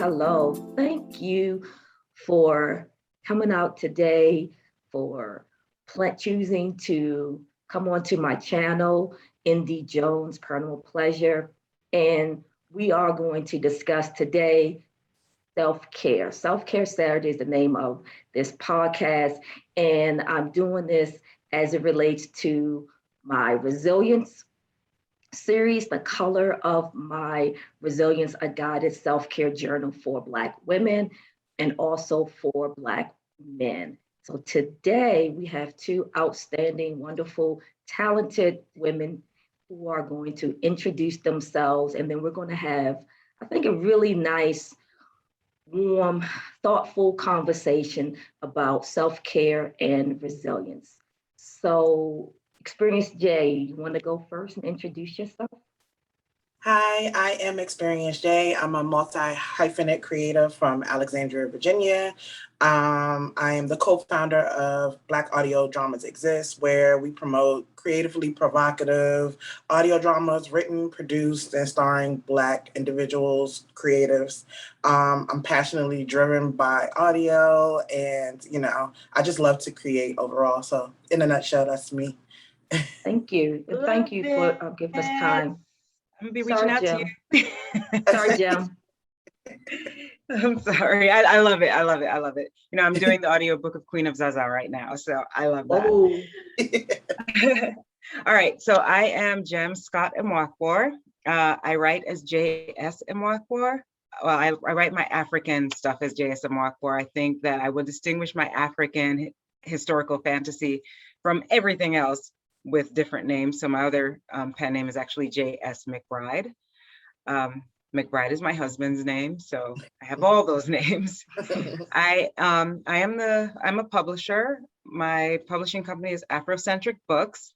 hello. Thank you for coming out today, for choosing to come onto my channel, Indy Jones, Paranormal Pleasure. And we are going to discuss today self-care. Self-care Saturday is the name of this podcast. And I'm doing this as it relates to my resilience series, The Color of My Resilience, a guided self-care journal for Black women and also for Black men. So today we have two outstanding, wonderful, talented women who are going to introduce themselves. And then we're going to have, I think, a really nice, warm, thoughtful conversation about self-care and resilience. So Experience J, you want to go first and introduce yourself? Hi, I am Experience J. I'm a multi-hyphenate creative from Alexandria, Virginia. I am the co-founder of Black Audio Dramas Exist, where we promote creatively provocative audio dramas written, produced, and starring Black individuals, creatives. I'm passionately driven by audio, and I just love to create overall. So, in a nutshell, that's me. Thank you. And thank you for giving us time. I'm gonna be reaching out to you. Sorry, Jim. I'm sorry. I love it. I love it. I love it. I'm doing the audiobook of Queen of Zaza right now, so I love that. Oh. All right. So I am Jem Scott Mwakbor. I write as J.S. Mwakbor. Well, I write my African stuff as J.S. Mwakbor. I think that I would distinguish my African historical fantasy from everything else with different names. So my other pen name is actually J.S. McBride. McBride is my husband's name, so I have all those names. I'm a publisher. My publishing company is Afrocentric Books.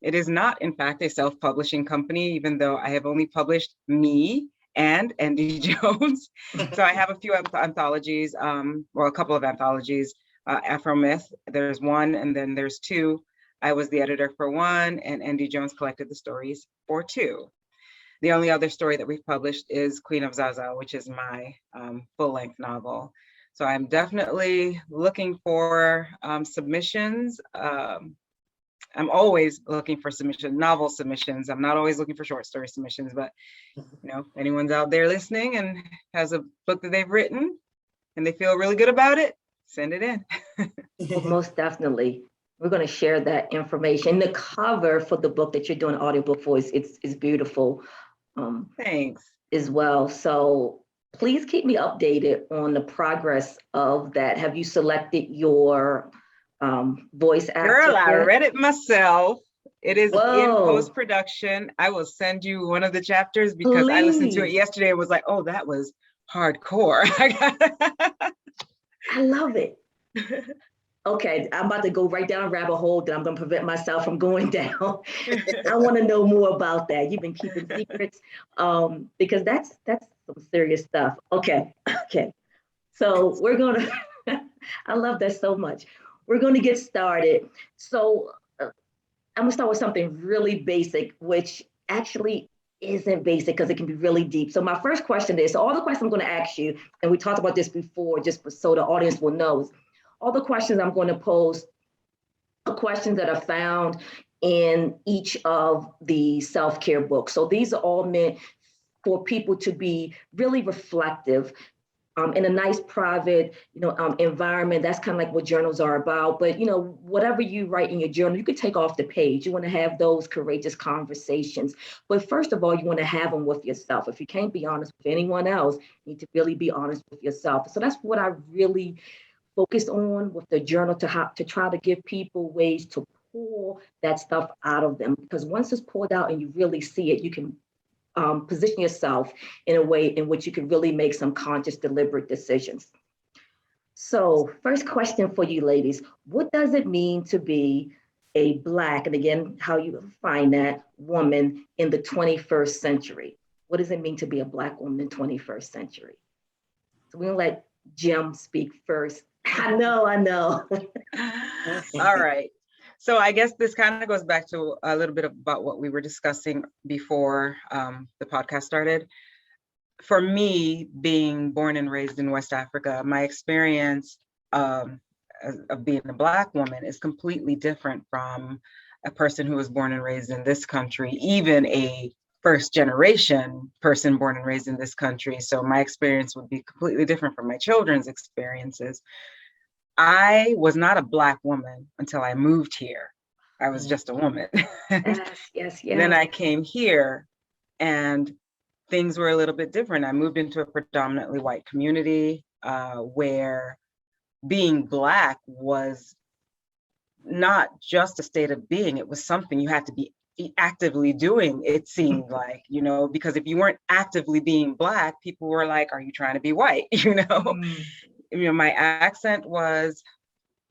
It is not, in fact, a self-publishing company, even though I have only published me and Andy Jones. So I have a few anthologies, a couple of anthologies. Afro Myth, there's one, and then there's two. I was the editor for one, and Andy Jones collected the stories for two. The only other story that we've published is Queen of Zaza, which is my full-length novel. So I'm definitely looking for submissions. I'm always looking for novel submissions. I'm not always looking for short story submissions, but if anyone's out there listening and has a book that they've written and they feel really good about it, send it in. Well, most definitely. We're going to share that information. The cover for the book that you're doing audiobook for is beautiful. Thanks. As well. So please keep me updated on the progress of that. Have you selected your voice actor? Girl, I read it myself. It is in post-production. I will send you one of the chapters because I listened to it yesterday and was like, oh, that was hardcore. I love it. Okay, I'm about to go right down a rabbit hole that I'm going to prevent myself from going down. I want to know more about that. You've been keeping secrets because that's some serious stuff. Okay. So we're going to, I love that so much. We're going to get started. So I'm going to start with something really basic, which actually isn't basic because it can be really deep. So my first question is, all the questions I'm going to ask you, and we talked about this before, just so the audience will know, all the questions I'm going to pose are questions that are found in each of the self-care books. So these are all meant for people to be really reflective in a nice private, environment. That's kind of like what journals are about. But, whatever you write in your journal, you could take off the page. You want to have those courageous conversations. But first of all, you want to have them with yourself. If you can't be honest with anyone else, you need to really be honest with yourself. So that's what I really focused on with the journal, to try to give people ways to pull that stuff out of them. Because once it's pulled out and you really see it, you can position yourself in a way in which you can really make some conscious, deliberate decisions. So first question for you ladies, what does it mean to be a Black, and again, how you find that, woman in the 21st century? What does it mean to be a Black woman in the 21st century? So we're gonna let Jem speak first. I know. All right. So I guess this kind of goes back to a little bit about what we were discussing before the podcast started. for me, being born and raised in West Africa, my experience of being a Black woman is completely different from a person who was born and raised in this country, even a first generation person born and raised in this country. So my experience would be completely different from my children's experiences. I was not a Black woman until I moved here. I was just a woman. Yes, yes, Then yes. I came here and things were a little bit different. I moved into a predominantly white community where being Black was not just a state of being, it was something you had to be actively doing, it seemed like, you know, because if you weren't actively being Black, people were like, are you trying to be white? You know, you know, my accent was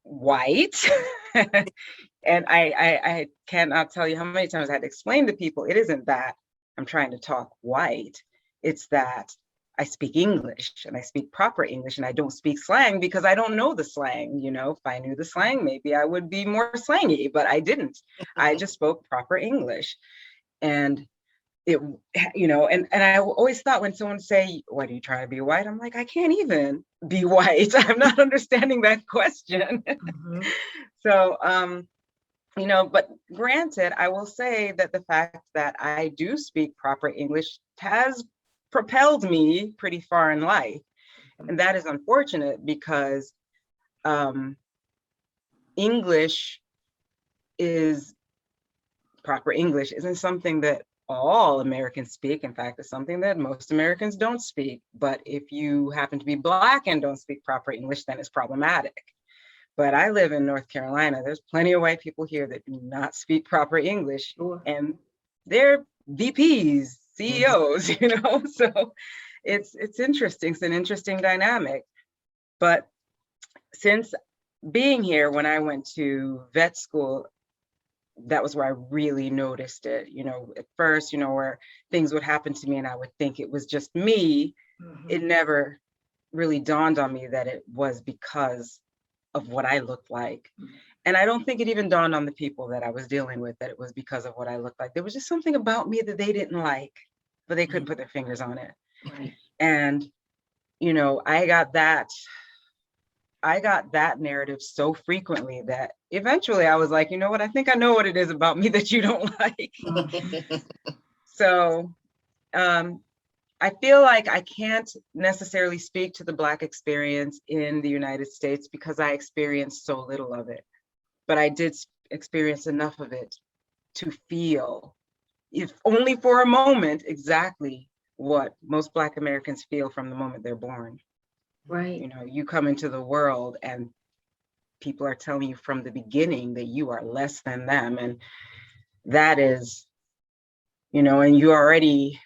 white. And I cannot tell you how many times I had to explain to people, it isn't that I'm trying to talk white, it's that I speak English and I speak proper English and I don't speak slang because I don't know the slang. You know, if I knew the slang, maybe I would be more slangy, but I didn't. I just spoke proper English. And it, you know, and I always thought when someone say, what are you trying to be white? I'm like, I can't even be white. I'm not understanding that question. So, you know, but granted, I will say that the fact that I do speak proper English has propelled me pretty far in life. And that is unfortunate because English is proper English isn't something that all Americans speak. In fact, it's something that most Americans don't speak. But if you happen to be Black and don't speak proper English, then it's problematic. But I live in North Carolina. There's plenty of white people here that do not speak proper English, and they're VPs, CEOs, you know. So it's interesting. It's an interesting dynamic. But since being here, when I went to vet school, that was where I really noticed it. You know, at first, you know, where things would happen to me and I would think it was just me. It never really dawned on me that it was because of what I looked like. And I don't think it even dawned on the people that I was dealing with that it was because of what I looked like. There was just something about me that they didn't like, but they couldn't put their fingers on it. Right. And, you know, I got that narrative so frequently that eventually I was like, you know what, I think I know what it is about me that you don't like. So I feel like I can't necessarily speak to the Black experience in the United States because I experienced so little of it. But I did experience enough of it to feel, if only for a moment, exactly what most Black Americans feel from the moment they're born. Right. You know, you come into the world and people are telling you from the beginning that you are less than them. And that is, you know, and you already,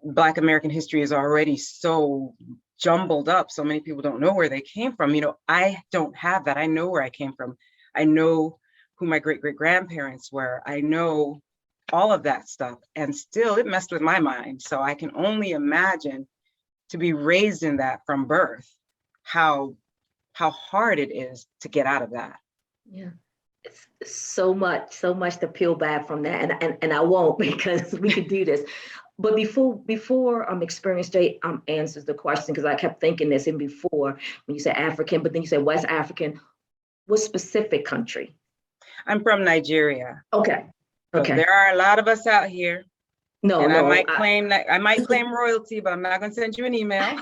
Black American history is already so jumbled up. So many people don't know where they came from. You know, I don't have that. I know where I came from. I know who my great-great-grandparents were. I know all of that stuff. And still it messed with my mind. So I can only imagine to be raised in that from birth, how hard it is to get out of that. Yeah. It's so much to peel back from that. And I won't because we could do this. But before Experience J answers the question, because I kept thinking this in before when you said African, but then you said West African, what specific country? I'm from Nigeria. Okay. So there are a lot of us out here. No, and no. I might claim royalty, but I'm not going to send you an email.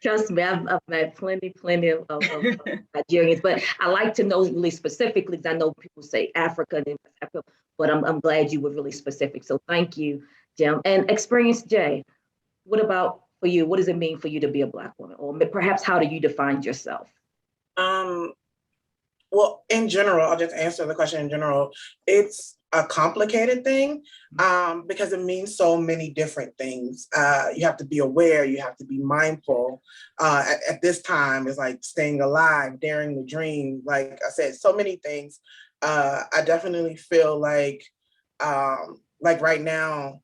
Trust me, I've met plenty of Nigerians, but I like to know really specifically because I know people say Africa, but I'm glad you were really specific. So thank you, Jim. And Experience J, what about for you? What does it mean for you to be a Black woman? Or perhaps how do you define yourself? Well, in general, I'll just answer the question in general. It's a complicated thing because it means so many different things. You have to be aware, you have to be mindful. At this time, it's like staying alive, daring the dream. Like I said, so many things. I definitely feel like right now,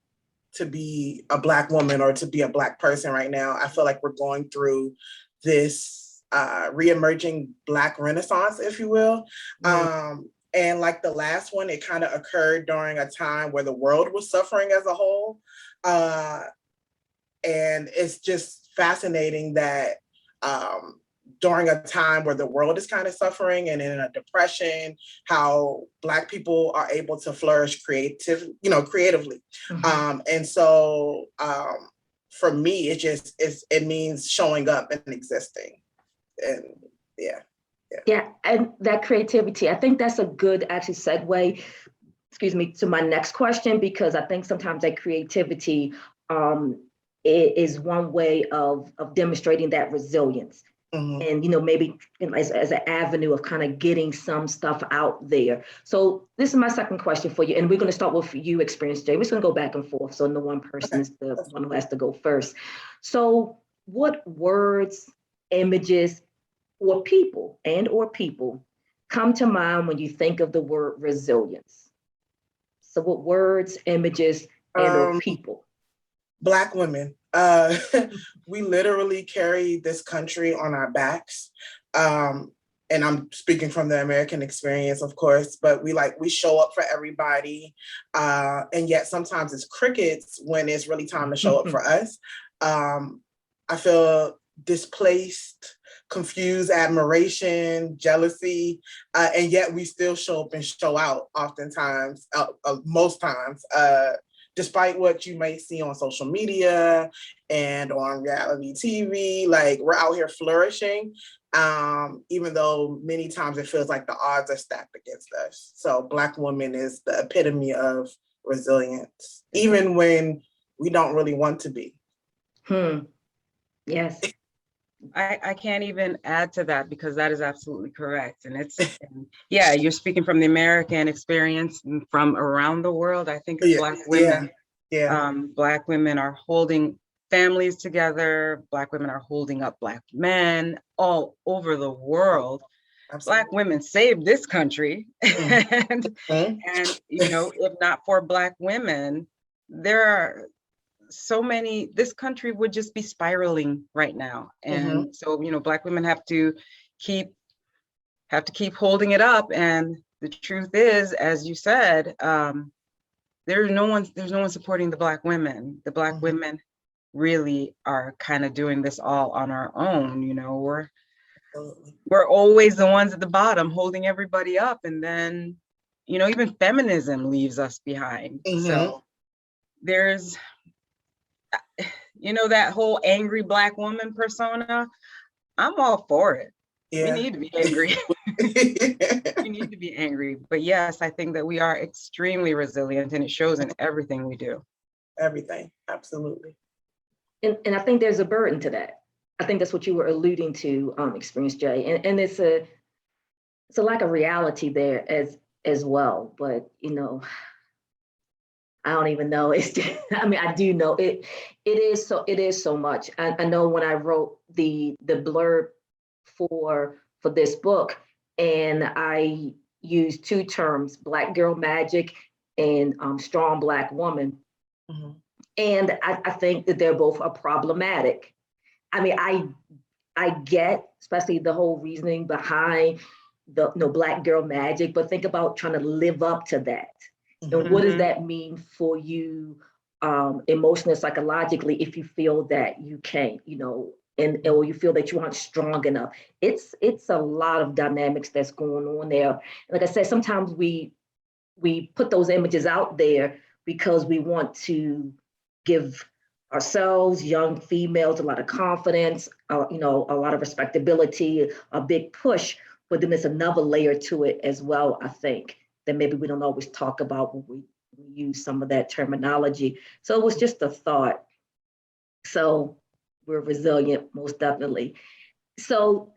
to be a Black woman or to be a Black person right now, I feel like we're going through this reemerging Black Renaissance, if you will. And like the last one, it kind of occurred during a time where the world was suffering as a whole. And it's just fascinating that during a time where the world is kind of suffering and in a depression, how Black people are able to flourish creatively. And so for me, it means showing up and existing. And yeah, and that creativity, I think that's a good actually segue, excuse me, to my next question, because I think sometimes that creativity is one way of demonstrating that resilience. And maybe as an avenue of kind of getting some stuff out there. So this is my second question for you, and we're going to start with you, Experience Jay. We're just going to go back and forth, so no one person is the one who has to go first. So what words, images, or people come to mind when you think of the word resilience? So what words, images, and or people? Black women. We literally carry this country on our backs. And I'm speaking from the American experience, of course, but we show up for everybody. And yet sometimes it's crickets when it's really time to show up for us. I feel displaced, confused, admiration, jealousy, and yet we still show up and show out oftentimes, most times, despite what you may see on social media and on reality TV. Like, we're out here flourishing, even though many times it feels like the odds are stacked against us. So Black woman is the epitome of resilience, even when we don't really want to be. Yes. I can't even add to that, because that is absolutely correct. And yeah, you're speaking from the American experience and from around the world. I think it's Black women. Black women are holding families together. Black women are holding up Black men all over the world. Absolutely. Black women saved this country. And if not for Black women, there are so many, this country would just be spiraling right now. And so, Black women have to keep holding it up. And the truth is, as you said, there's no one supporting the Black women. The Black women really are kind of doing this all on our own. We're always the ones at the bottom holding everybody up. And then, even feminism leaves us behind. So there's, that whole angry Black woman persona, I'm all for it. We need to be angry. We need to be angry. But yes, I think that we are extremely resilient, and it shows in everything we do. Everything, absolutely. And I think there's a burden to that. I think that's what you were alluding to, Experience Jay. And it's a lack of reality there as well. But I don't even know. I do know it is so much. I know when I wrote the blurb for this book, and I used two terms, Black girl magic and strong Black woman. And I think that they're both problematic. I get, especially the whole reasoning behind the Black girl magic, but think about trying to live up to that. And what does that mean for you emotionally, psychologically, if you feel that you can't, or you feel that you aren't strong enough? It's a lot of dynamics that's going on there. And like I said, sometimes we put those images out there because we want to give ourselves, young females, a lot of confidence, a lot of respectability, a big push. But then there's another layer to it as well, I think, that maybe we don't always talk about when we use some of that terminology. So it was just a thought. So we're resilient, most definitely. So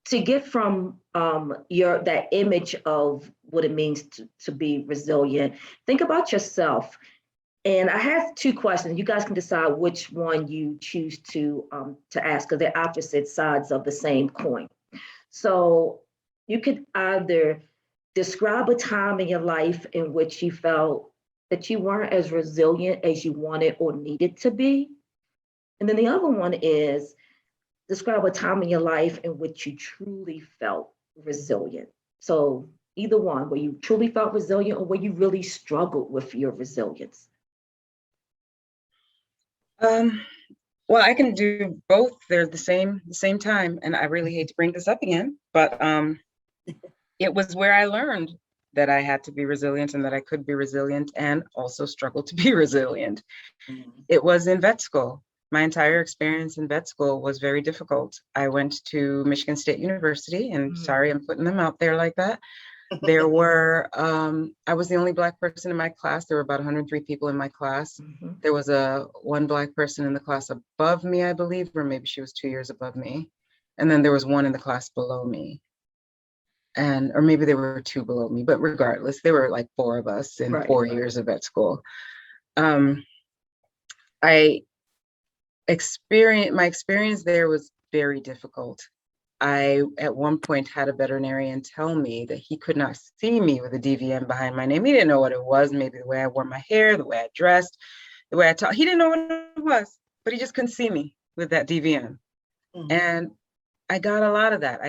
to get from that image of what it means to be resilient, think about yourself. And I have two questions. You guys can decide which one you choose to ask, because they're opposite sides of the same coin. So you could either describe a time in your life in which you felt that you weren't as resilient as you wanted or needed to be. And then the other one is describe a time in your life in which you truly felt resilient. So either one, where you truly felt resilient or where you really struggled with your resilience. Well, I can do both. They're the same time. And I really hate to bring this up again, but it was where I learned that I had to be resilient and that I could be resilient and also struggle to be resilient. It was in vet school. My entire experience in vet school was very difficult. I went to Michigan State University, and sorry, I'm putting them out there like that. There were, I was the only Black person in my class. There were about 103 people in my class. There was one Black person in the class above me, I believe, or maybe she was 2 years above me. And then there was one in the class below me. Or maybe there were two below me, but regardless, there were like four of us in 4 years of vet school. My experience there was very difficult. I, at one point, had a veterinarian tell me that he could not see me with a DVM behind my name. He didn't know what it was, maybe the way I wore my hair, the way I dressed, the way I talked. He didn't know what it was, but he just couldn't see me with that DVM. And I got a lot of that.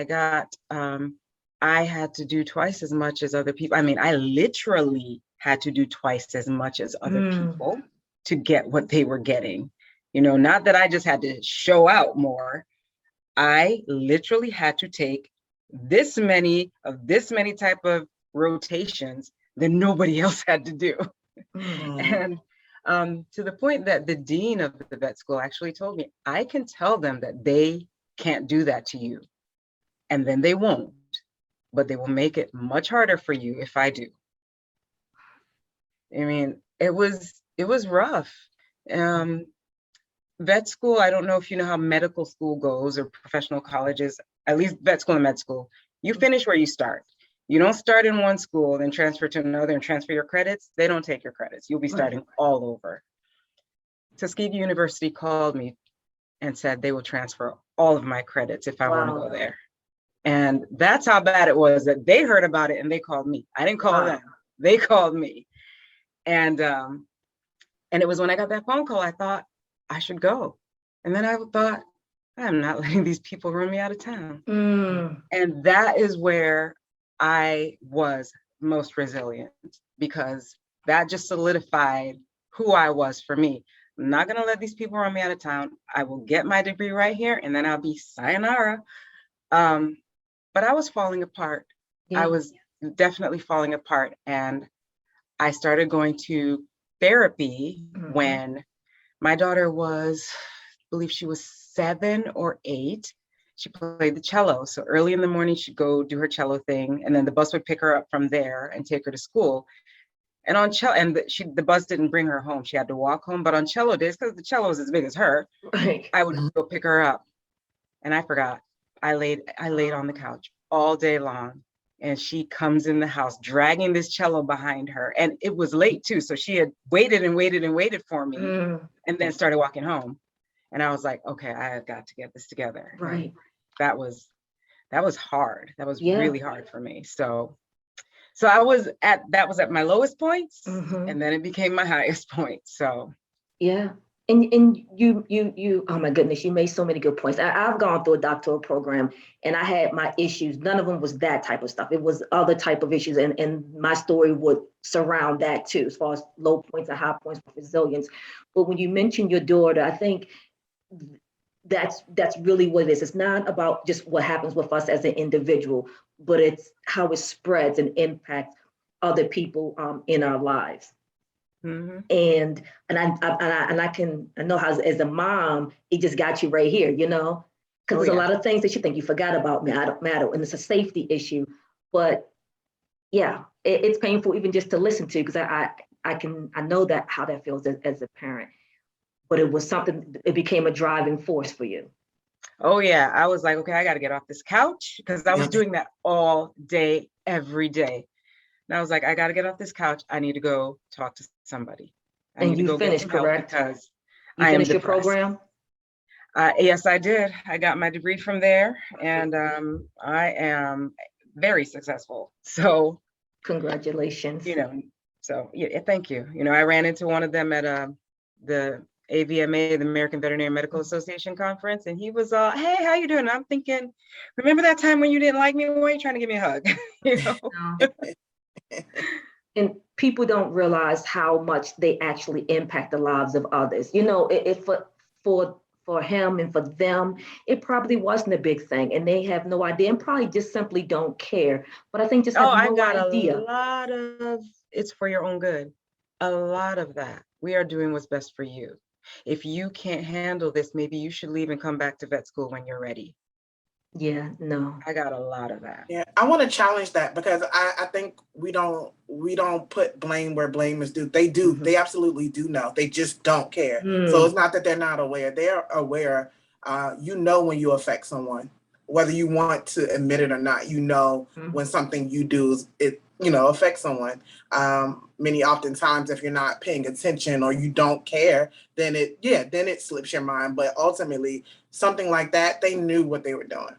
I had to do twice as much as other people. I mean, I literally had to do twice as much as other people to get what they were getting. You know, not that I just had to show out more. I literally had to take this many type of rotations that nobody else had to do. And to the point that the dean of the vet school actually told me, I can tell them that they can't do that to you. And then they won't, but they will make it much harder for you if I do. I mean, it was rough. Vet school, I don't know if you know how medical school goes or professional colleges, at least vet school and med school. You finish where you start. You don't start in one school, then transfer to another and transfer your credits. They don't take your credits. You'll be starting all over. Tuskegee University called me and said they will transfer all of my credits if I want to go there. And that's how bad it was that they heard about it and they called me. I didn't call them. They called me. And it was when I got that phone call, I thought, I should go. And then I thought, I'm not letting these people run me out of town. And that is where I was most resilient, because that just solidified who I was for me. I'm not going to let these people run me out of town. I will get my degree right here and then I'll be sayonara. But I was falling apart. I was definitely falling apart. And I started going to therapy when my daughter was, I believe she was 7 or 8. She played the cello. So early in the morning, she'd go do her cello thing. And then the bus would pick her up from there and take her to school. And on cello, and the bus didn't bring her home. She had to walk home. But on cello days, because the cello was as big as her, I would go pick her up. And I forgot. I laid on the couch all day long. And she comes in the house dragging this cello behind her. And it was late too. So she had waited and waited and waited for me and then started walking home. And I was like, okay, I have got to get this together. Right. That was hard. That was really hard for me. So that was at my lowest points, and then it became my highest point. So yeah. And you, oh my goodness, you made so many good points. I've gone through a doctoral program and I had my issues. None of them was that type of stuff. It was other type of issues. And my story would surround that too, as far as low points and high points of resilience. But when you mentioned your daughter, I think that's really what it is. It's not about just what happens with us as an individual, but it's how it spreads and impacts other people in our lives. And I know how as a mom, it just got you right here, you know, because there's a lot of things that you think you forgot about matter, and it's a safety issue. But yeah, it's painful even just to listen to, because I know that how that feels as a parent. But it was something, it became a driving force for you. Oh yeah, I was like, okay, I got to get off this couch, because I was doing that all day, every day. And I was like, I got to get off this couch. I need to go talk to somebody. And you finished, correct? Because you finished your program? Yes, I did. I got my degree from there, and I am very successful. So congratulations. You know, so yeah, thank you. You know, I ran into one of them at the AVMA, the American Veterinary Medical Association conference, and he was hey, how you doing? And I'm thinking, remember that time when you didn't like me? Why are you trying to give me a hug? You know? and people don't realize how much they actually impact the lives of others. You know, if for him and for them, it probably wasn't a big thing, and they have no idea, and probably just simply don't care. But I think just Oh, have I no got a idea. lot of it's for your own good. A lot of that. We are doing what's best for you. If you can't handle this, maybe you should leave and come back to vet school when you're ready. Yeah, no. I got a lot of that. Yeah, I want to challenge that because I think we don't put blame where blame is due. They do. Mhm. They absolutely do know. They just don't care. So it's not that they're not aware. They're aware. You know when you affect someone, whether you want to admit it or not. You know when something you do is it affects someone. Many oftentimes, if you're not paying attention or you don't care, then it slips your mind. But ultimately, something like that, they knew what they were doing.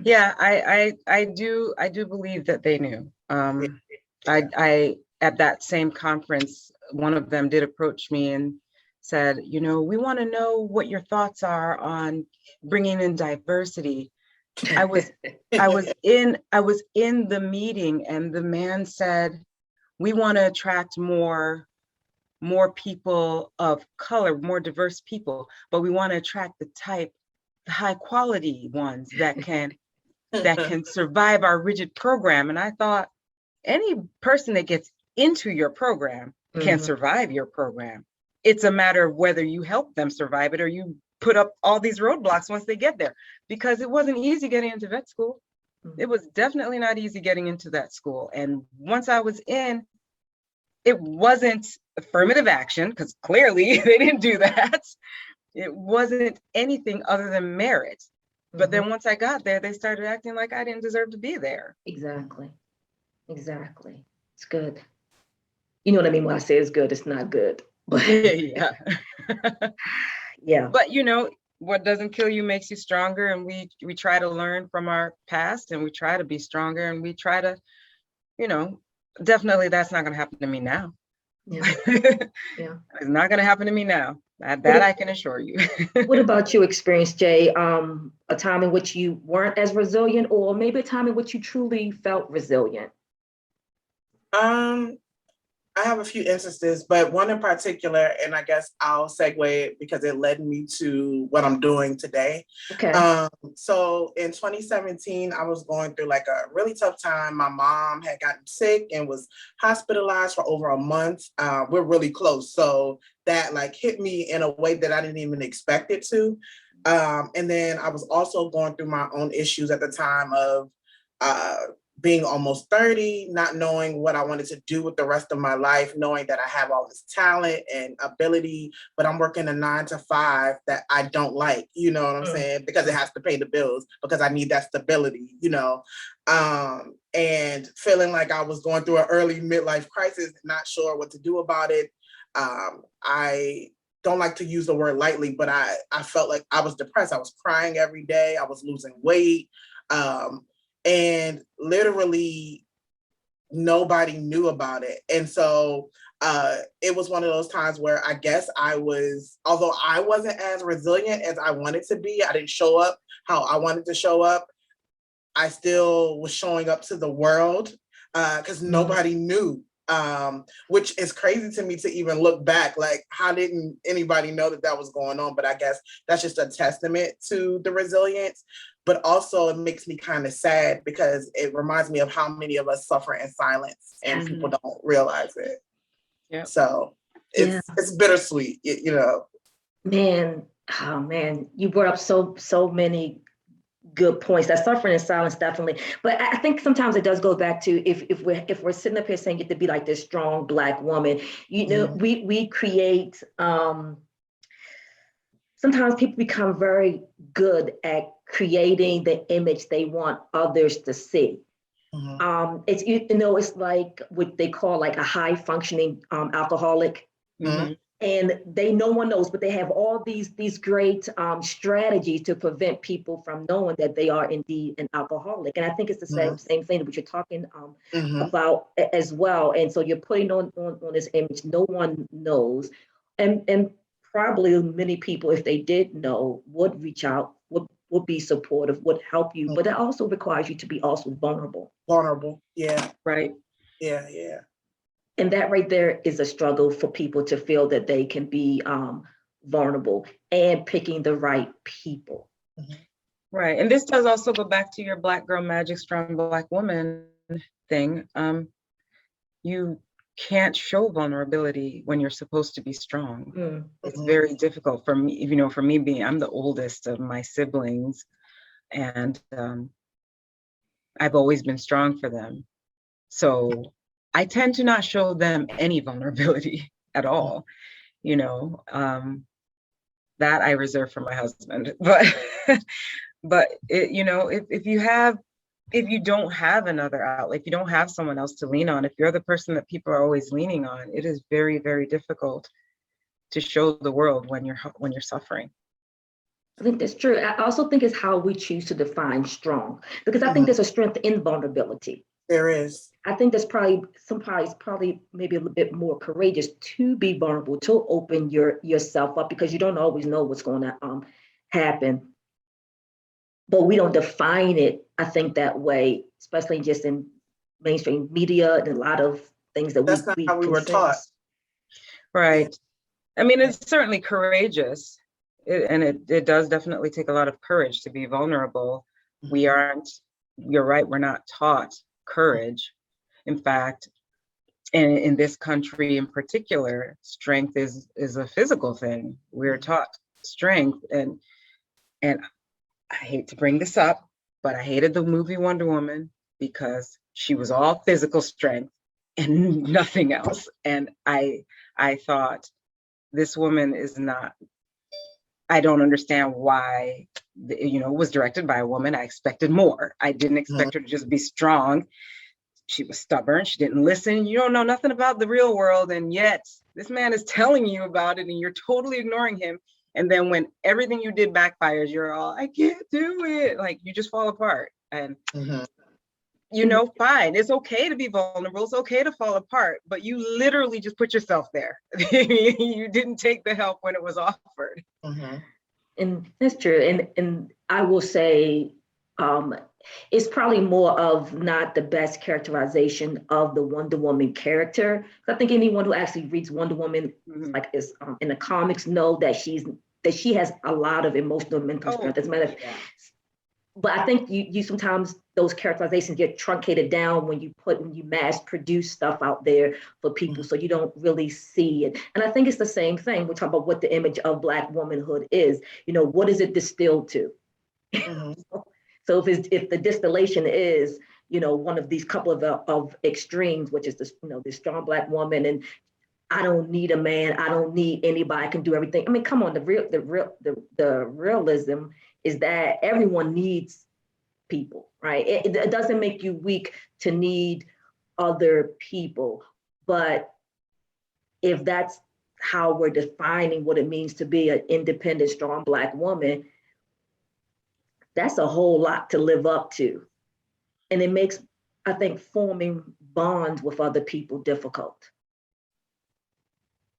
Yeah, I do believe that they knew. I at that same conference, one of them did approach me and said, we want to know what your thoughts are on bringing in diversity. I was in the meeting, and the man said, we want to attract more people of color, more diverse people, but we want to attract the high quality ones that can survive our rigid program. And I thought, any person that gets into your program can survive your program. It's a matter of whether you help them survive it or you put up all these roadblocks once they get there, because it wasn't easy getting into vet school. It was definitely not easy getting into that school. And once I was in, it wasn't affirmative action, because clearly they didn't do that. It wasn't anything other than merit. But then once I got there, they started acting like I didn't deserve to be there. Exactly. It's good. You know what I mean when I say it's good, it's not good. But Yeah. yeah. But what doesn't kill you makes you stronger, and we try to learn from our past, and we try to be stronger, and we try to, definitely that's not going to happen to me now. Yeah. Yeah. It's not going to happen to me now. That I can assure you. What about your experience, Jay? A time in which you weren't as resilient, or maybe a time in which you truly felt resilient? I have a few instances, but one in particular, and I guess I'll segue it because it led me to what I'm doing today. Okay. So in 2017, I was going through like a really tough time. My mom had gotten sick and was hospitalized for over a month. We're really close. So that like hit me in a way that I didn't even expect it to. And then I was also going through my own issues at the time of being almost 30, not knowing what I wanted to do with the rest of my life, knowing that I have all this talent and ability, but I'm working a 9 to 5 that I don't like, you know what I'm saying? Because it has to pay the bills, because I need that stability, and feeling like I was going through an early midlife crisis, not sure what to do about it. I don't like to use the word lightly, but I felt like I was depressed. I was crying every day. I was losing weight. And literally nobody knew about it. And so it was one of those times where I guess although I wasn't as resilient as I wanted to be, I didn't show up how I wanted to show up. I still was showing up to the world because nobody knew, which is crazy to me to even look back. Like, how didn't anybody know that was going on? But I guess that's just a testament to the resilience. But also it makes me kind of sad because it reminds me of how many of us suffer in silence and people don't realize it. Yeah. So it's bittersweet, Man, oh man, you brought up so many good points. That suffering in silence, definitely. But I think sometimes it does go back to if we're sitting up here saying you have to be like this strong Black woman, we create. Sometimes people become very good at creating the image they want others to see. It's it's like what they call like a high functioning alcoholic. And no one knows, but they have all these great strategies to prevent people from knowing that they are indeed an alcoholic. And I think it's the same thing that you're talking about as well. And so you're putting on this image no one knows, and probably many people, if they did know, would reach out, would be supportive, would help you. But it also requires you to be also vulnerable. Yeah. Right. Yeah. And that right there is a struggle for people to feel that they can be vulnerable and picking the right people. Mhm. Right. And this does also go back to your Black girl magic, strong Black woman thing. You can't show vulnerability when you're supposed to be strong. It's Mhm. very difficult for me, for me being, I'm the oldest of my siblings, and I've always been strong for them. So I tend to not show them any vulnerability at all, you know. That I reserve for my husband. But if you don't have another outlet, if you don't have someone else to lean on, if you're the person that people are always leaning on, it is very, very difficult to show the world when you're suffering. I think that's true. I also think it's how we choose to define strong, because I think Mhm. there's a strength in vulnerability. There is. I think that's probably maybe a little bit more courageous to be vulnerable, to open yourself up, because you don't always know what's going to happen. But we don't define it, I think, that way, especially just in mainstream media and a lot of things that That's we not we how we were consume. taught. Yeah. Right. I mean, it's certainly courageous, and it does definitely take a lot of courage to be vulnerable. We aren't, you're right, we're not taught courage. In fact, in this country in particular, strength is a physical thing. We're taught strength, and I hate to bring this up, but I hated the movie Wonder Woman because she was all physical strength and nothing else. And I thought, this woman is not, I don't understand why, it was directed by a woman. I expected more. I didn't expect her to just be strong. She was stubborn. She didn't listen. You don't know nothing about the real world. And yet this man is telling you about it and you're totally ignoring him. And then when everything you did backfires, you're all, I can't do it. Like, you just fall apart. And fine. It's okay to be vulnerable. It's okay to fall apart, but you literally just put yourself there. You didn't take the help when it was offered. And that's true. And I will say, it's probably more of not the best characterization of the Wonder Woman character. I think anyone who actually reads Wonder Woman, like is in the comics, know that she has a lot of emotional, mental strength. As a matter of but I think you sometimes those characterizations get truncated down when you mass produce stuff out there for people, so you don't really see it. And I think it's the same thing. We're talking about what the image of Black womanhood is. What is it distilled to? So if the distillation is, one of these couple of extremes, which is this strong Black woman, and I don't need a man, I don't need anybody, I can do everything. I mean, come on, the realism is that everyone needs people, right? It doesn't make you weak to need other people, but if that's how we're defining what it means to be an independent, strong Black woman, that's a whole lot to live up to. And it makes, I think, forming bonds with other people difficult.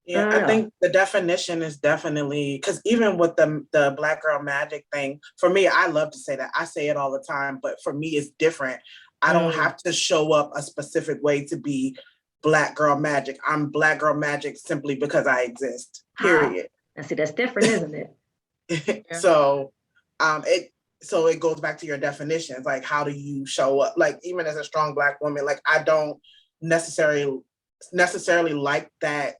Yeah, I think the definition is definitely, because even with the Black girl magic thing, for me, I love to say that. I say it all the time, but for me, it's different. I don't have to show up a specific way to be Black girl magic. I'm Black girl magic simply because I exist, period. I see, that's different, isn't it? So it goes back to your definitions, like how do you show up? Like, even as a strong Black woman, like I don't necessarily like that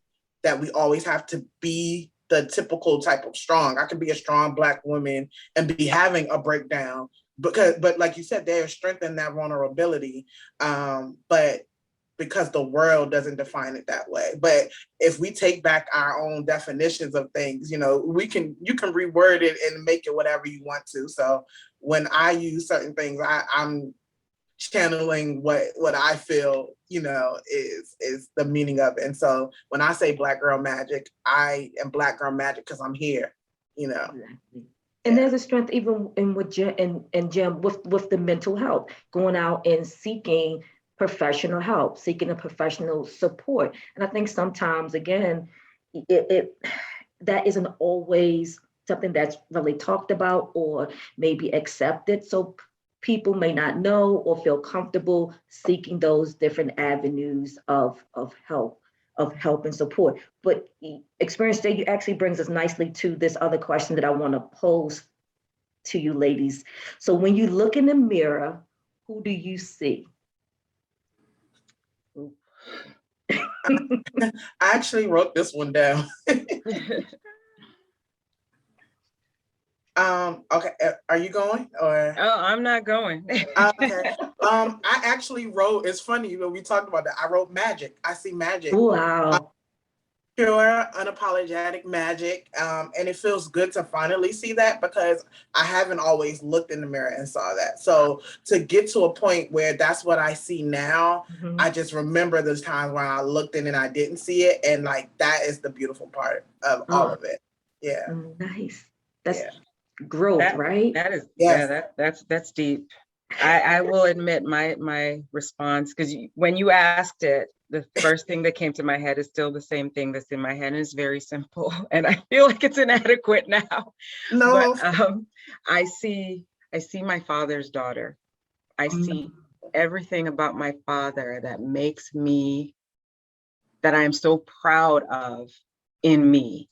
we always have to be the typical type of strong. I can be a strong Black woman and be having a breakdown but like you said, there's strength in that vulnerability. But because the world doesn't define it that way. But if we take back our own definitions of things, you can reword it and make it whatever you want to. So when I use certain things, I'm channeling what I feel, is the meaning of it. And so when I say Black girl magic, I am Black girl magic because I'm here, Exactly. And there's a strength even in with Jim with the mental health, going out and seeking professional help, seeking a professional support. And I think sometimes, again, that isn't always something that's really talked about or maybe accepted. So people may not know or feel comfortable seeking those different avenues of help and support. But Experience Day, you actually brings us nicely to this other question that I want to pose to you ladies. So when you look in the mirror, who do you see? I actually wrote this one down. Okay, are you going or? Oh, I'm not going. Okay. I actually wrote, it's funny when we talked about that, I wrote magic. I see magic. Wow. Pure, unapologetic magic. And it feels good to finally see that because I haven't always looked in the mirror and saw that. So to get to a point where that's what I see now, I just remember those times when I looked in and I didn't see it. And like, that is the beautiful part of all of it. Yeah. Nice. That's growth, right? That is, yes. Yeah, that's deep. I will admit my response, because when you asked it, the first thing that came to my head is still the same thing that's in my head, and it's very simple. And I feel like it's inadequate now. No. But I see my father's daughter. I see everything about my father that makes me, that I am so proud of in me.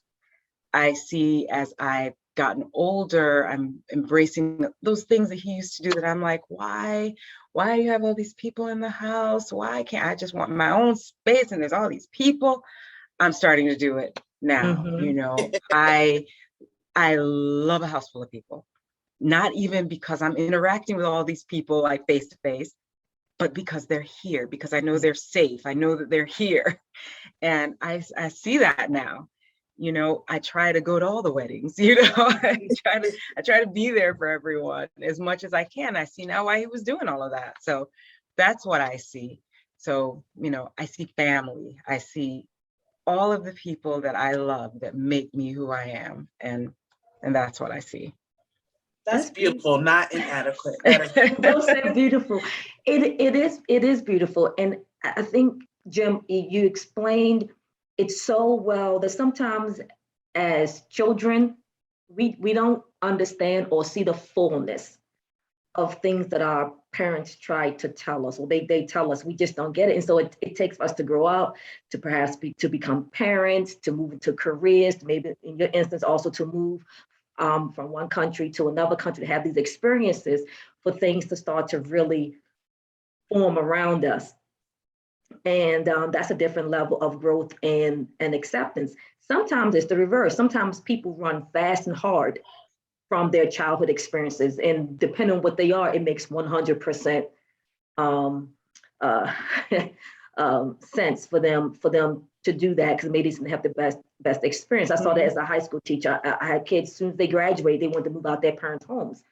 I see as I've gotten older, I'm embracing those things that he used to do that I'm like, why do you have all these people in the house? Why can't I just want my own space and there's all these people? I'm starting to do it now. You know, I love a house full of people, not even because I'm interacting with all these people like face to face, but because they're here, because I know they're safe. I know that they're here. And I see that now. You know, I try to go to all the weddings, you know, I try to be there for everyone as much as I can. I see now why he was doing all of that. So that's what I see. So, you know, I see family. I see all of the people that I love that make me who I am. And that's what I see. That's beautiful, not inadequate. Don't say beautiful. It is beautiful. And I think, Jim, you explained it so well that sometimes as children, we don't understand or see the fullness of things that our parents try to tell us, or they tell us, we just don't get it. And so it takes us to grow up, to perhaps to become parents, to move into careers, to maybe in your instance also to move from one country to another country, to have these experiences for things to start to really form around us. And that's a different level of growth and acceptance. Sometimes it's the reverse. Sometimes people run fast and hard from their childhood experiences, and depending on what they are, it makes 100% sense for them to do that, because maybe they didn't have the best experience. I saw that as a high school teacher. I had kids, as soon as they graduated, they wanted to move out their parents' homes.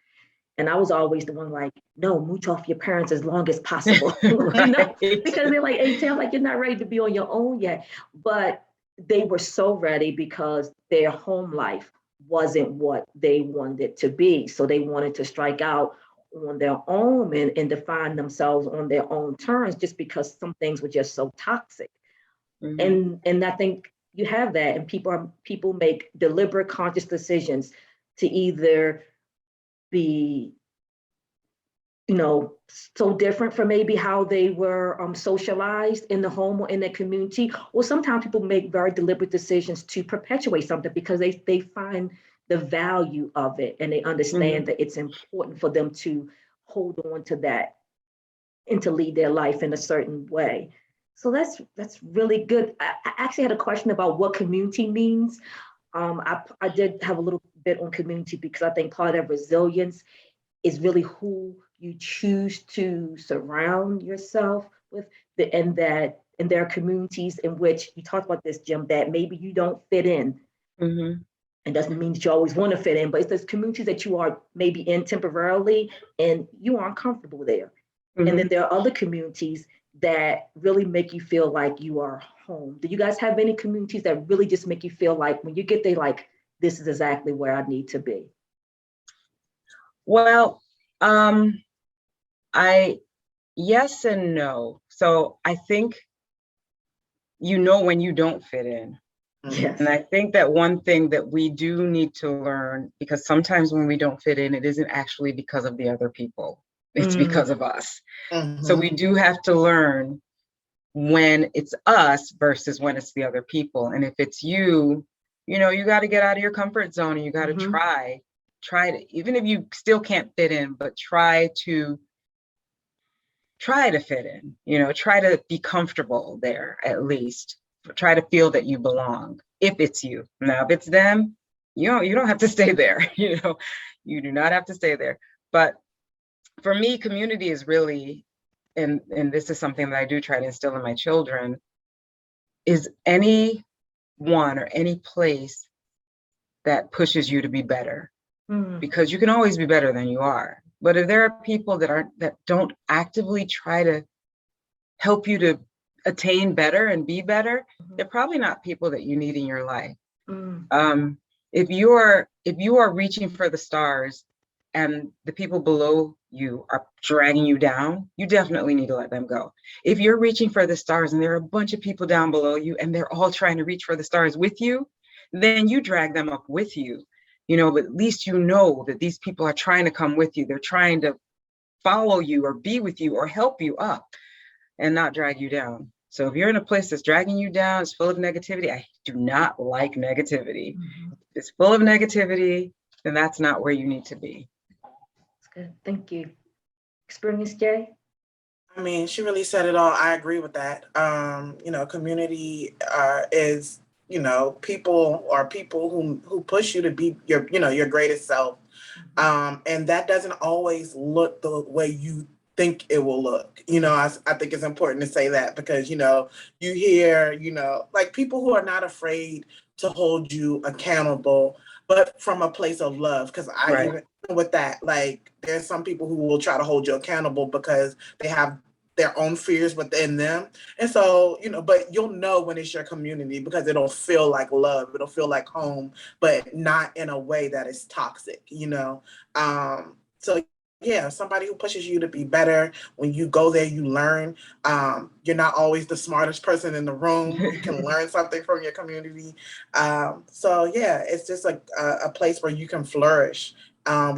And I was always the one like, no, mooch off your parents as long as possible. Right. You know? Because they're like, hey, Tam, like, you're not ready to be on your own yet. But they were so ready because their home life wasn't what they wanted it to be. So they wanted to strike out on their own and define themselves on their own terms, just because some things were just so toxic. And I think you have that, and people make deliberate, conscious decisions to either be, you know, so different from maybe how they were socialized in the home or in the community. Or sometimes people make very deliberate decisions to perpetuate something because they find the value of it, and they understand that it's important for them to hold on to that and to lead their life in a certain way. So that's really good. I actually had a question about what community means. I did have a little bit on community because I think part of that resilience is really who you choose to surround yourself with, and there are communities in which you talked about this, Jim, that maybe you don't fit in. It doesn't mean that you always want to fit in, but it's those communities that you are maybe in temporarily and you aren't comfortable there. And then there are other communities that really make you feel like you are home. Do you guys have any communities that really just make you feel like when you get there, like, this is exactly where I need to be? Well, yes and no. So I think, you know, when you don't fit in. Yes. And I think that one thing that we do need to learn, because sometimes when we don't fit in, it isn't actually because of the other people. It's because of us. Mm-hmm. So we do have to learn when it's us versus when it's the other people. And if it's you, you know, you got to get out of your comfort zone and you got to try to, even if you still can't fit in, but try to fit in, you know, try to be comfortable there at least. Try to feel that you belong if it's you. Now, if it's them, you don't have to stay there, you know, you do not have to stay there. But for me, community is really, and this is something that I do try to instill in my children, is any one or any place that pushes you to be better, because you can always be better than you are. But if there are people that don't actively try to help you to attain better and be better, they're probably not people that you need in your life. If you are reaching for the stars and the people below you are dragging you down, you definitely need to let them go. If you're reaching for the stars and there are a bunch of people down below you and they're all trying to reach for the stars with you, then you drag them up with you. You know, but at least you know that these people are trying to come with you. They're trying to follow you or be with you or help you up and not drag you down. So if you're in a place that's dragging you down, it's full of negativity, I do not like negativity. If it's full of negativity, then that's not where you need to be. That's good. Thank you. Experience, Jay? I mean, she really said it all. I agree with that. You know, community is, you know, people who push you to be your, you know, your greatest self. And that doesn't always look the way you think it will look. You know, I think it's important to say that because, you know, you hear, you know, like people who are not afraid to hold you accountable, but from a place of love. Because even with that, like there's some people who will try to hold you accountable because they have their own fears within them. And so, you know, but you'll know when it's your community because it'll feel like love, it'll feel like home, but not in a way that is toxic, you know? So yeah, somebody who pushes you to be better. When you go there, you learn. You're not always the smartest person in the room. You can learn something from your community. So yeah, it's just like a place where you can flourish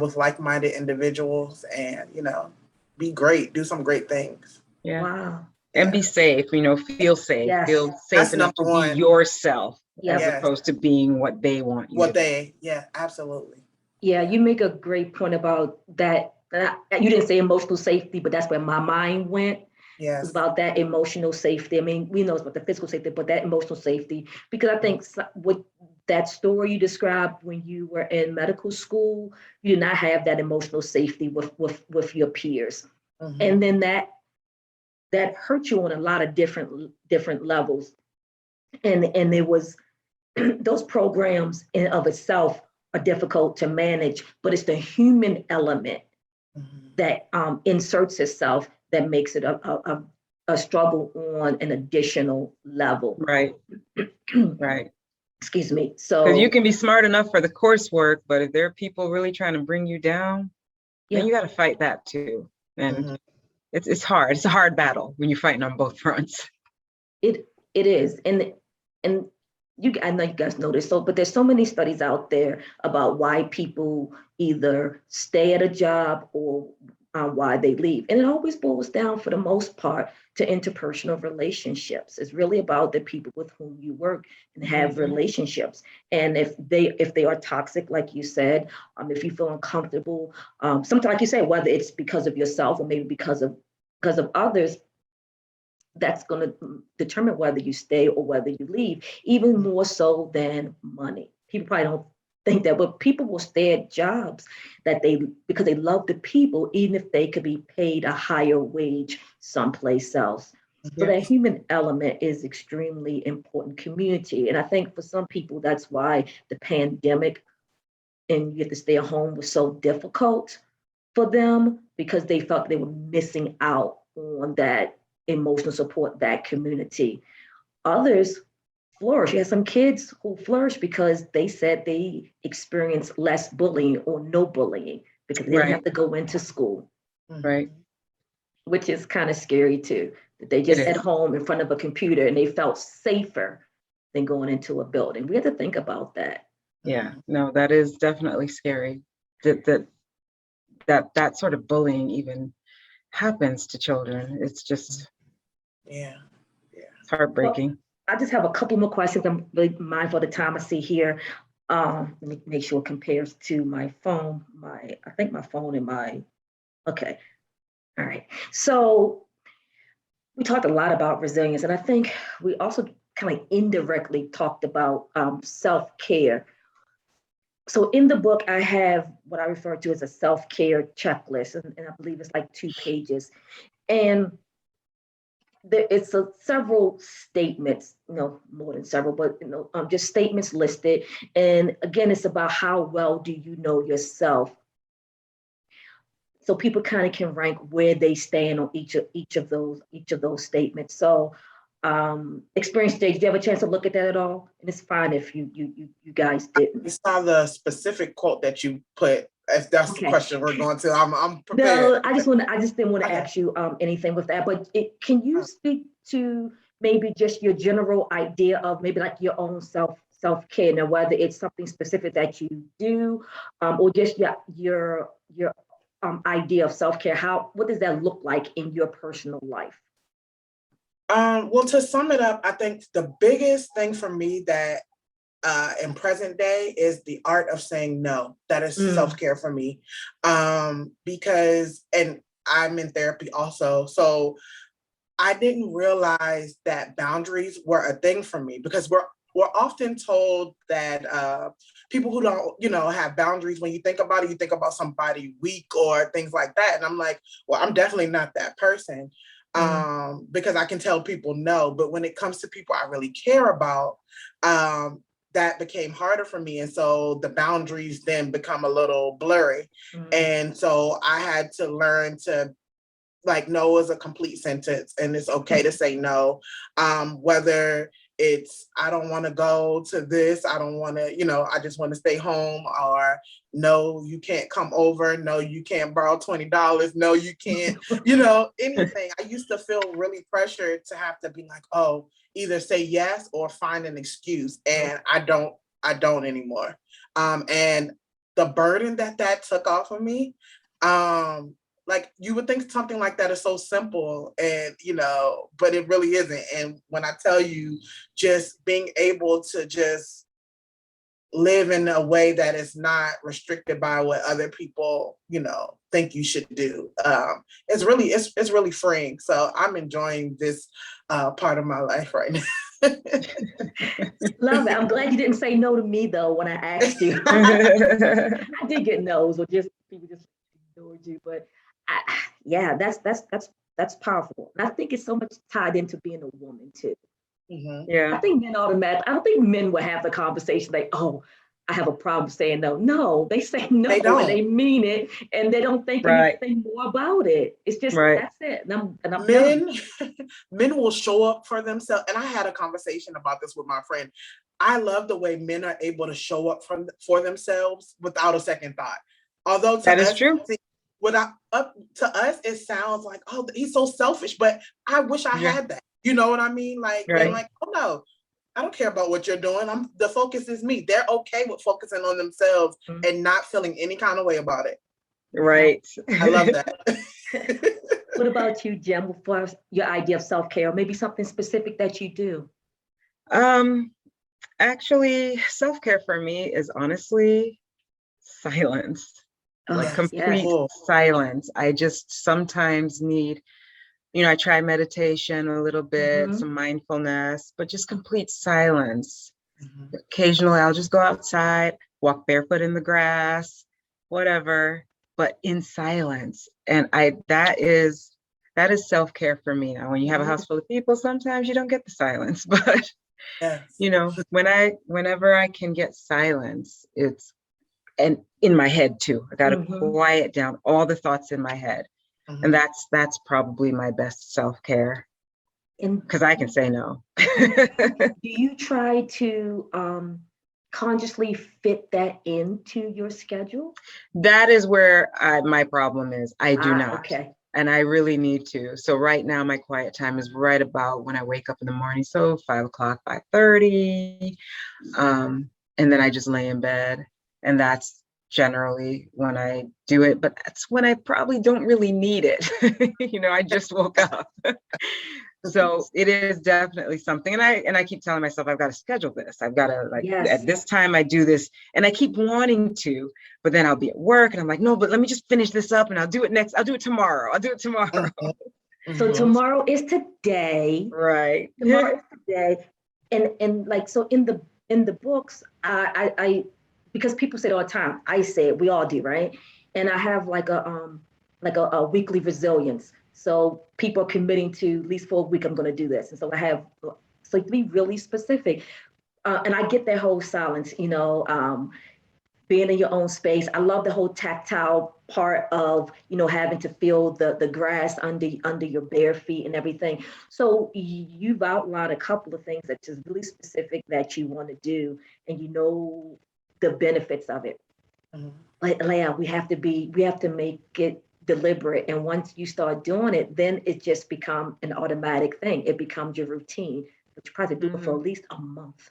with like-minded individuals and, you know, be great, do some great things. Yeah. Wow. And be safe, you know, feel safe, Yes. feel safe That's enough to number be one. yourself as Yes. opposed to being what they want you to be. Yeah, absolutely. Yeah, you make a great point about that. You didn't say emotional safety, but that's where my mind went. Yes. It's about that emotional safety. I mean, we know it's about the physical safety, but that emotional safety, because I think with that story you described when you were in medical school, you did not have that emotional safety with your peers. And then that hurt you on a lot of different levels. And it was those programs in of itself are difficult to manage, but it's the human element that inserts itself that makes it a struggle on an additional level. Right. Right. Excuse me. Because So you can be smart enough for the coursework, but if there are people really trying to bring you down, then you got to fight that too. And it's hard. It's a hard battle when you're fighting on both fronts. It is, and I know you guys know this, but there's so many studies out there about why people either stay at a job or why they leave. And it always boils down, for the most part, to interpersonal relationships. It's really about the people with whom you work and have relationships. And if they are toxic, like you said, if you feel uncomfortable, sometimes, like you say, whether it's because of yourself or maybe because of others, that's going to determine whether you stay or whether you leave, even more so than money. People probably don't think that, but people will stay at jobs because they love the people, even if they could be paid a higher wage someplace else. So that human element is extremely important. Community. And I think for some people, that's why the pandemic and you have to stay at home was so difficult for them, because they felt they were missing out on that emotional support, that community. Others flourish. You have some kids who flourish because they said they experienced less bullying or no bullying because they didn't have to go into school. Right. Which is kind of scary too, that they just at home in front of a computer and they felt safer than going into a building. We have to think about that. Yeah, no, that is definitely scary. That sort of bullying even happens to children. It's just, Yeah. it's heartbreaking. I just have a couple more questions. I'm really mindful of the time I see here. Let me make sure it compares to my phone. I think my phone and okay. All right. So we talked a lot about resilience, and I think we also kind of indirectly talked about self-care. So in the book, I have what I refer to as a self-care checklist, and I believe it's like 2 pages. And it's several statements, more than several, but just statements listed. And again, it's about how well do you know yourself. So people kind of can rank where they stand on each of those statements. So experience stage, did you have a chance to look at that at all? And it's fine if you guys didn't. I saw the specific quote that you put. If that's the question we're going to, I'm No, prepared. I just didn't want to ask you anything with that. But can you speak to maybe just your general idea of maybe like your own self-care, now whether it's something specific that you do, or just your idea of self-care? What does that look like in your personal life? Well, to sum it up, I think the biggest thing for me that in present day is the art of saying no. That is self-care for me. Because, and I'm in therapy also, so I didn't realize that boundaries were a thing for me, because we're often told that people who don't, have boundaries, when you think about it, you think about somebody weak or things like that. And I'm like, well, I'm definitely not that person, because I can tell people no. But when it comes to people I really care about, that became harder for me. And so the boundaries then become a little blurry. And so I had to learn to, like, no is a complete sentence, and it's okay to say no. Whether it's, I don't want to go to this, I don't want to, I just want to stay home, or no, you can't come over, no, you can't borrow $20, no, you can't, anything. I used to feel really pressured to have to be like, oh, either say yes or find an excuse. And I don't anymore. And the burden that took off of me, like, you would think something like that is so simple, and but it really isn't. And when I tell you, just being able to just live in a way that is not restricted by what other people think you should do, it's really freeing. So I'm enjoying this part of my life right now. Love it. I'm glad you didn't say no to me though when I asked you. I did get no's, or just people just ignored you, but yeah, that's powerful. And I think it's so much tied into being a woman too. Yeah. I think men I don't think men would have the conversation like, oh, I have a problem saying no. No, they say no, and they mean it, and they don't think anything more about it. It's just that's it. And I'm men will show up for themselves. And I had a conversation about this with my friend. I love the way men are able to show up for themselves without a second thought. Although that is true. Up to us, it sounds like, oh, he's so selfish, but I wish I had that. You know what I mean? Like, I'm like, oh no, I don't care about what you're doing. The focus is me. They're okay with focusing on themselves and not feeling any kind of way about it. Right. I love that. What about you, Jem, for your idea of self-care, or maybe something specific that you do? Actually, self-care for me is honestly silence. Like complete silence. I just sometimes need, I try meditation a little bit, some mindfulness, but just complete silence. Occasionally I'll just go outside, walk barefoot in the grass, whatever, but in silence. And that is self-care for me. Now, when you have a house full of people, sometimes you don't get the silence, but whenever I can get silence, and in my head too. I got to quiet down all the thoughts in my head. And that's probably my best self-care, because I can say no. Do you try to consciously fit that into your schedule? That is where my problem is. I do not. Okay. And I really need to. So right now, my quiet time is right about when I wake up in the morning. So 5 o'clock, 5:30. And then I just lay in bed. And that's generally when I do it, but that's when I probably don't really need it. I just woke up. So it is definitely something. And I keep telling myself I've got to schedule this. I've got to, like, Yes. at this time I do this, and I keep wanting to, but then I'll be at work and I'm like, no, but let me just finish this up and I'll do it tomorrow. I'll do it tomorrow. So tomorrow is today. Right. Tomorrow is today. And like, so in the books, I because people say it all the time, I say it, we all do, right? And I have like a weekly resilience. So people are committing to at least for a week, I'm going to do this. And so I have, so to be really specific, and I get that whole silence, being in your own space. I love the whole tactile part of, having to feel the grass under your bare feet and everything. So you've outlined a couple of things that is really specific that you want to do, and the benefits of it. Like Leah, we have to make it deliberate. And once you start doing it, then it just becomes an automatic thing. It becomes your routine, but you probably do it for at least a month.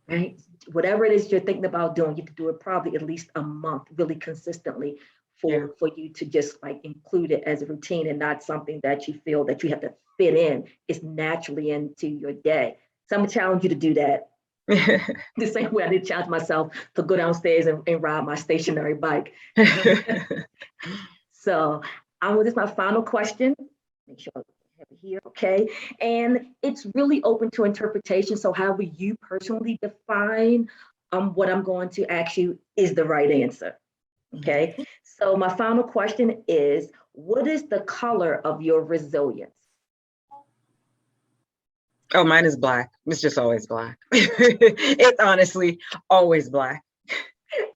Right? Whatever it is you're thinking about doing, you have to do it probably at least a month, really consistently, for you to just like include it as a routine and not something that you feel that you have to fit in. It's naturally into your day. So I'm gonna challenge you to do that. The same way I did challenge myself to go downstairs and ride my stationary bike. So this is my final question. Make sure I have it here, okay? And it's really open to interpretation. So however you personally define what I'm going to ask you is the right answer. Okay. So my final question is, what is the color of your resilience? Oh, mine is black. It's just always black. It's honestly always black.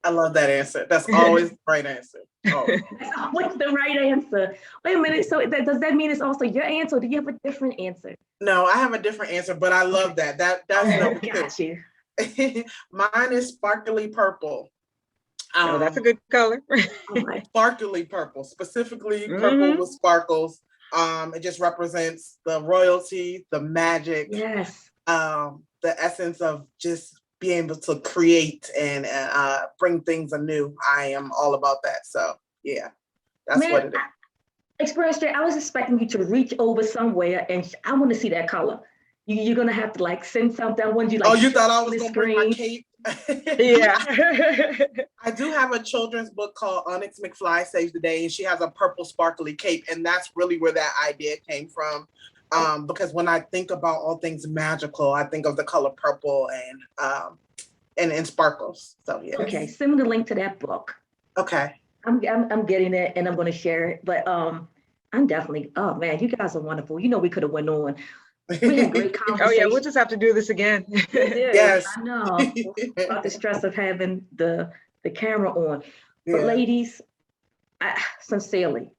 I love that answer. That's always the right answer. Always. That's always the right answer. Wait a minute. So does that mean it's also your answer? Or do you have a different answer? No, I have a different answer, but I love that. That's number Got two. You. Mine is sparkly purple. Oh, that's a good color. Sparkly purple, specifically purple with sparkles. It just represents the royalty, the magic, yes, the essence of just being able to create and bring things anew. I am all about that. So yeah, that's what it is. Experience Jay, I was expecting you to reach over somewhere, and I want to see that color. You're gonna have to like send something. I want you like. Oh, you thought I was gonna bring my cape? Yeah. I do have a children's book called Onyx McFly Saves the Day, and she has a purple sparkly cape, and that's really where that idea came from. Because when I think about all things magical, I think of the color purple and sparkles. So yeah. Okay, send me the link to that book. Okay. I'm getting it, and I'm going to share it. But I'm definitely. Oh man, you guys are wonderful. We could have went on. We had great conversation. Oh yeah, we'll just have to do this again. Yes, I know. About the stress of having the camera on. But ladies, sincerely,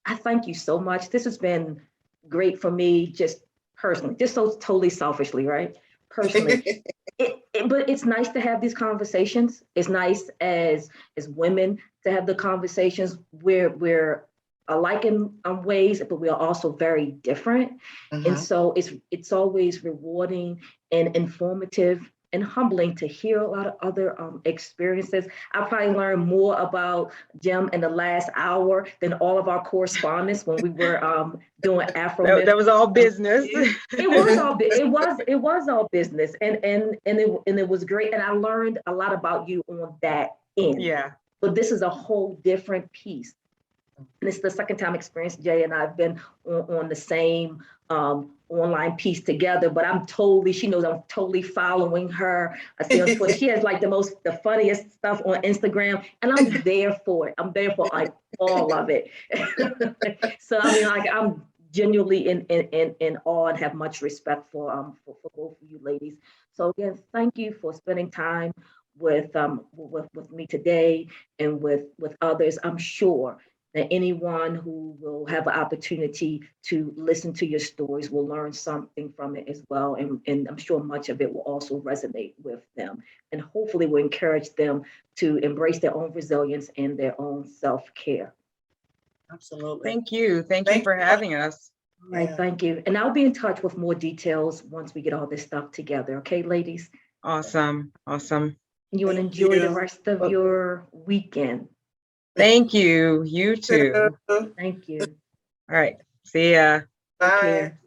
I thank you so much. This has been great for me, just personally, just so totally selfishly, right? Personally. But it's nice to have these conversations. It's nice as women to have the conversations where we're alike in ways, but we are also very different. And so it's always rewarding and informative and humbling to hear a lot of other experiences. I probably learned more about Jim in the last hour than all of our correspondence when we were doing Afro. That was all business. It was all business, and it was great, and I learned a lot about you on that end. Yeah. But this is a whole different piece. And it's the second time experience Jay and I've been on the same online piece together, but she knows I'm totally following her. I see on Twitter, she has like the funniest stuff on Instagram, and I'm there for it. I'm there for like all of it. So I mean, like I'm genuinely in awe and have much respect for both of you ladies. So again, thank you for spending time with me today and with others. I'm sure that anyone who will have an opportunity to listen to your stories will learn something from it as well. And I'm sure much of it will also resonate with them. And hopefully will encourage them to embrace their own resilience and their own self-care. Absolutely. Thank you. Thank you for having us. All right, thank you. And I'll be in touch with more details once we get all this stuff together. Okay, ladies? Awesome. You want to Thank enjoy the you. rest of your weekend. Thank you. You too. Thank you. All right. See ya. Take Bye. care.